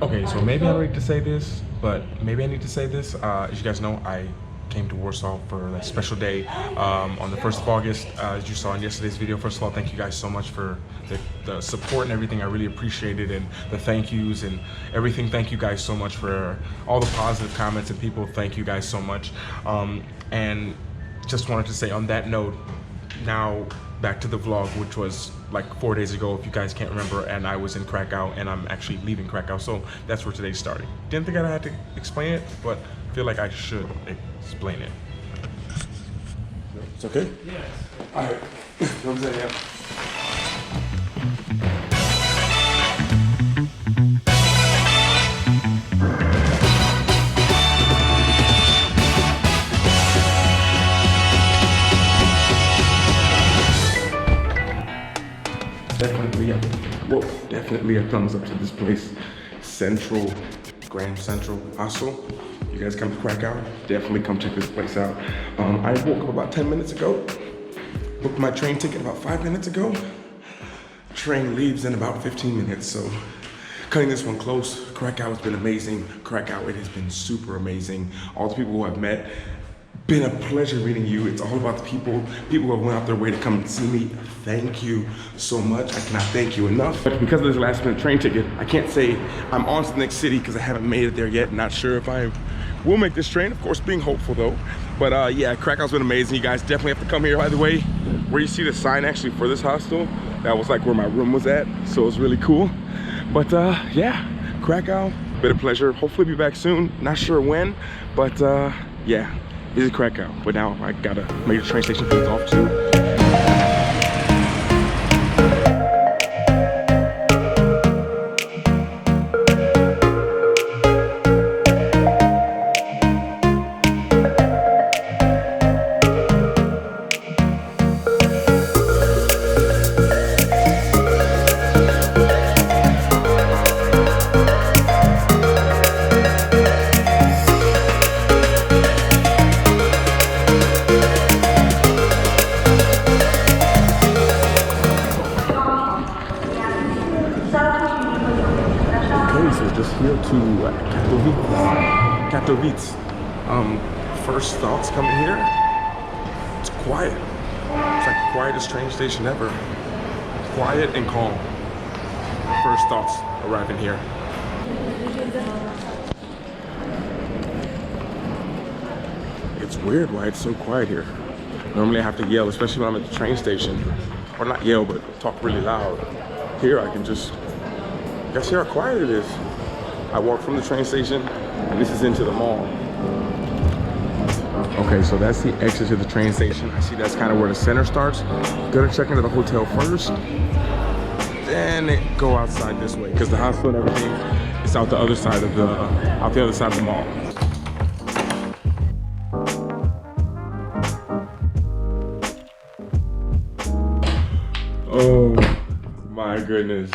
Okay, so maybe I don't need to say this, but maybe I need to say this. As you guys know, I came to Warsaw for a special day on the 1st of August. As you saw in yesterday's video, first of all, thank you guys so much for the support and everything. I really appreciate it, and the thank yous and everything. Thank you guys so much for all the positive comments and people. Thank you guys so much. And just wanted to say on that note, now back to the vlog, which was like 4 days ago, if you guys can't remember, and I was in Krakow, and I'm actually leaving Krakow, so that's where today's starting. Didn't think I had to explain it, but I feel like I should explain it. It's okay? Yes. All right. Come say yeah. Definitely a thumbs up to this place. Grand Central Hostel. You guys come to Krakow, definitely come check this place out. I woke up about 10 minutes ago, booked my train ticket about 5 minutes ago. Train leaves in about 15 minutes, so cutting this one close. Krakow has been amazing. Krakow, it has been super amazing. All the people who I've met, been a pleasure meeting you. It's all about the people who have went out their way to come and see me. Thank you so much. I cannot thank you enough. But because of this last minute train ticket, I can't say I'm on to the next city because I haven't made it there yet. Not sure if I will make this train. Of course, being hopeful though. But yeah, Krakow's been amazing. You guys definitely have to come here. By the way, where you see the sign actually for this hostel, that was like where my room was at. So it was really cool. But yeah, Krakow, been a pleasure. Hopefully be back soon. Not sure when, but yeah. This is Krakow, but now I gotta make the train station feeds off too. Just here to Katowice. First thoughts coming here, it's quiet. It's like the quietest train station ever. Quiet and calm. First thoughts arriving here. It's weird why it's so quiet here. Normally I have to yell, especially when I'm at the train station. Or not yell, but talk really loud. Here I can just, you guys hear how quiet it is. I walked from the train station, and this is into the mall. Okay, so that's the exit to the train station. I see that's kind of where the center starts. Gonna check into the hotel first, then go outside this way, because the hostel and everything is out the other side of the mall. Oh my goodness,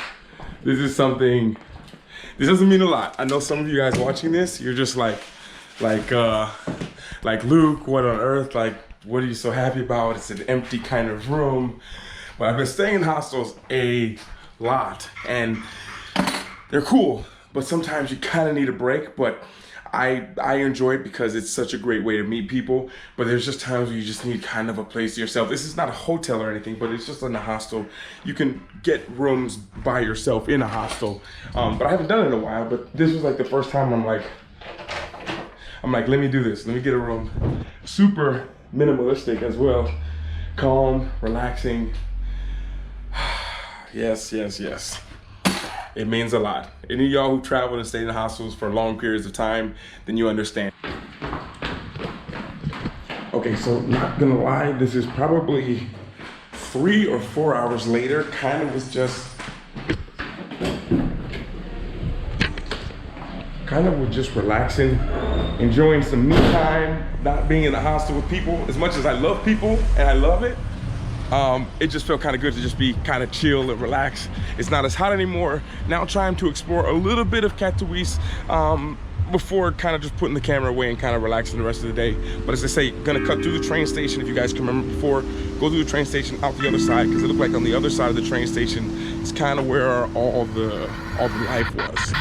this is something. This doesn't mean a lot. I know some of you guys watching this, you're just like Luke, what on earth? Like, what are you so happy about? It's an empty kind of room. But I've been staying in hostels a lot, and they're cool. But sometimes you kind of need a break. But I enjoy it because it's such a great way to meet people. But there's just times where you just need kind of a place to yourself. This is not a hotel or anything, but it's just in a hostel. You can get rooms by yourself in a hostel. But I haven't done it in a while, but this was like the first time I'm like, let me do this. Let me get a room. Super minimalistic as well. Calm, relaxing. Yes, yes, yes. It means a lot. Any of y'all who travel and stay in hostels for long periods of time, then you understand. Okay, so not gonna lie, this is probably 3 or 4 hours later. Kind of was just relaxing, enjoying some me time, not being in the hostel with people. As much as I love people and I love it, it just felt kind of good to just be kind of chill and relax. It's not as hot anymore. Now trying to explore a little bit of Katowice. before kind of just putting the camera away and kind of relaxing the rest of the day. But as I say, gonna cut through the train station. If you guys can remember before, go through the train station out the other side, because it looked like on the other side of the train station, it's kind of where all the life was.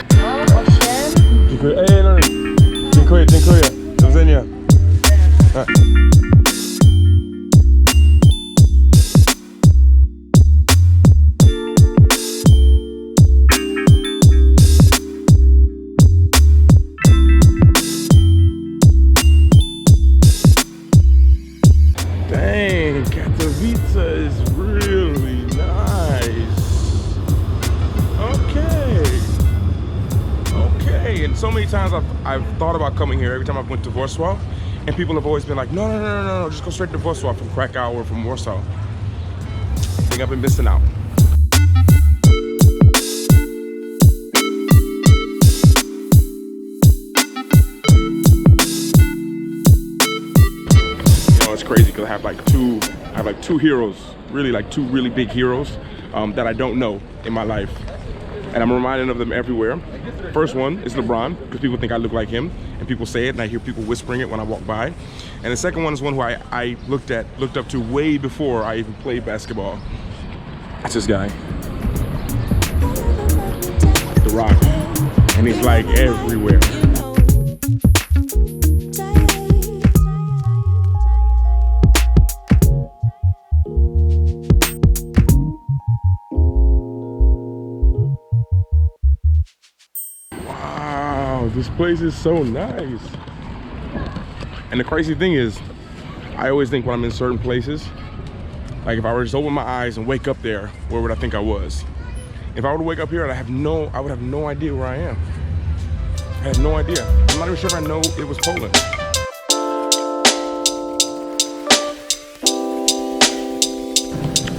Dziękuję. Ej, no, dziękuję, dziękuję. Do widzenia. Dang, Katowice is really nice. Okay, and so many times I've thought about coming here every time I've went to Warsaw, and people have always been like, no, just go straight to Warsaw from Krakow or from Warsaw. I think I've been missing out. It's crazy because I have like two heroes, really like two really big heroes that I don't know in my life, and I'm reminded of them everywhere. First one is LeBron, because people think I look like him, and people say it, and I hear people whispering it when I walk by. And the second one is one who I looked up to way before I even played basketball. That's this guy, The Rock, and he's like everywhere. This place is so nice. And the crazy thing is, I always think when I'm in certain places, like if I were to just open my eyes and wake up there, where would I think I was? If I were to wake up here, I would have no idea where I am. I have no idea. I'm not even sure if I know it was Poland.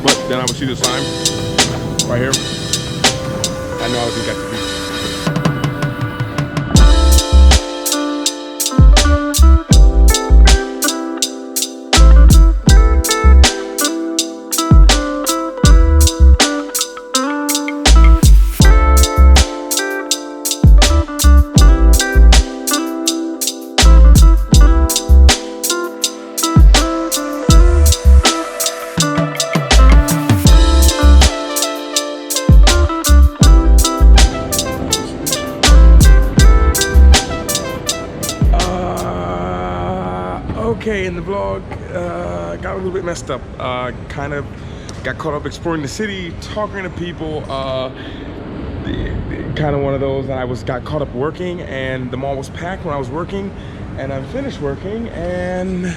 But then I would see the sign right here. I know I was in Katowice. Okay, in the vlog, got a little bit messed up. Kind of got caught up exploring the city, talking to people. Kind of one of those that got caught up working, and the mall was packed when I was working, and I finished working, and I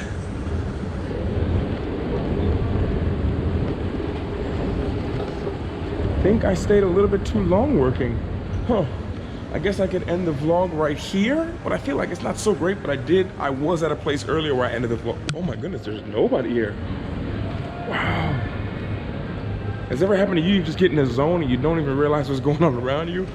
think I stayed a little bit too long working. Huh. I guess I could end the vlog right here, but I feel like it's not so great, but I was at a place earlier where I ended the vlog. Oh my goodness, there's nobody here. Wow. Has it ever happened to you? You just get in a zone and you don't even realize what's going on around you?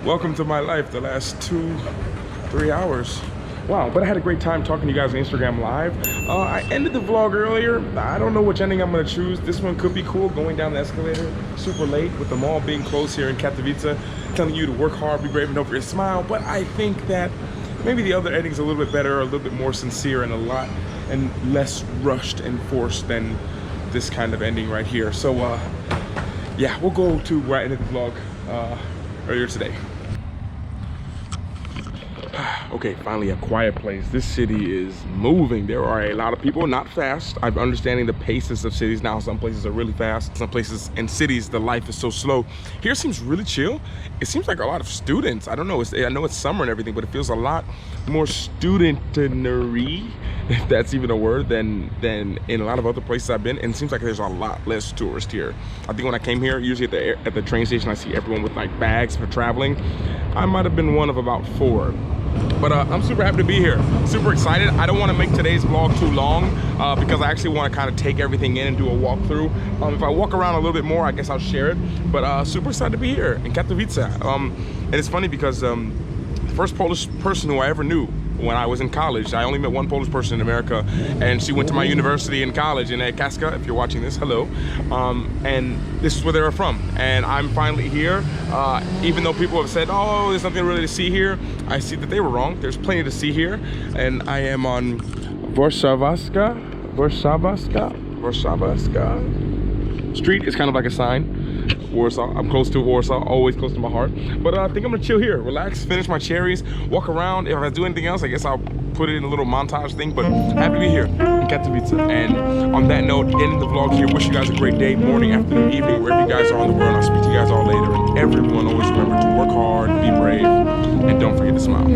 Welcome to my life, the last 2-3 hours. Wow, but I had a great time talking to you guys on Instagram Live. I ended the vlog earlier. I don't know which ending I'm gonna choose. This one could be cool, going down the escalator super late with the mall being closed here in Katowice, telling you to work hard, be brave, and don't forget to smile. But I think that maybe the other ending's a little bit better, a little bit more sincere, and less rushed and forced than this kind of ending right here. So yeah, we'll go to where I ended the vlog earlier today. Okay, finally a quiet place. This city is moving. There are a lot of people, not fast. I'm understanding the paces of cities now. Some places are really fast. Some places in cities, the life is so slow. Here seems really chill. It seems like a lot of students. I don't know, I know it's summer and everything, but it feels a lot more studentery, if that's even a word, than in a lot of other places I've been. And it seems like there's a lot less tourists here. I think when I came here, usually at the train station, I see everyone with like bags for traveling. I might have been one of about 4. But I'm super happy to be here, super excited. I don't want to make today's vlog too long because I actually want to kind of take everything in and do a walkthrough. If I walk around a little bit more, I guess I'll share it. But super excited to be here in Katowice. And it's funny because the first Polish person who I ever knew when I was in college. I only met one Polish person in America, and she went to my university in college in Kaska. If you're watching this, hello. And this is where they were from. And I'm finally here. Even though people have said, oh, there's nothing really to see here, I see that they were wrong. There's plenty to see here. And I am on Warszawska Street. Is kind of like a sign. Warsaw. I'm close to Warsaw, always close to my heart. But I think I'm gonna chill here, relax, finish my cherries, walk around. If I do anything else, I guess I'll put it in a little montage thing. But happy to be here in Katowice. And on that note, ending the vlog here. Wish you guys a great day, morning, afternoon, evening, wherever you guys are in the world. I'll speak to you guys all later. And everyone, always remember to work hard, be brave, and don't forget to smile.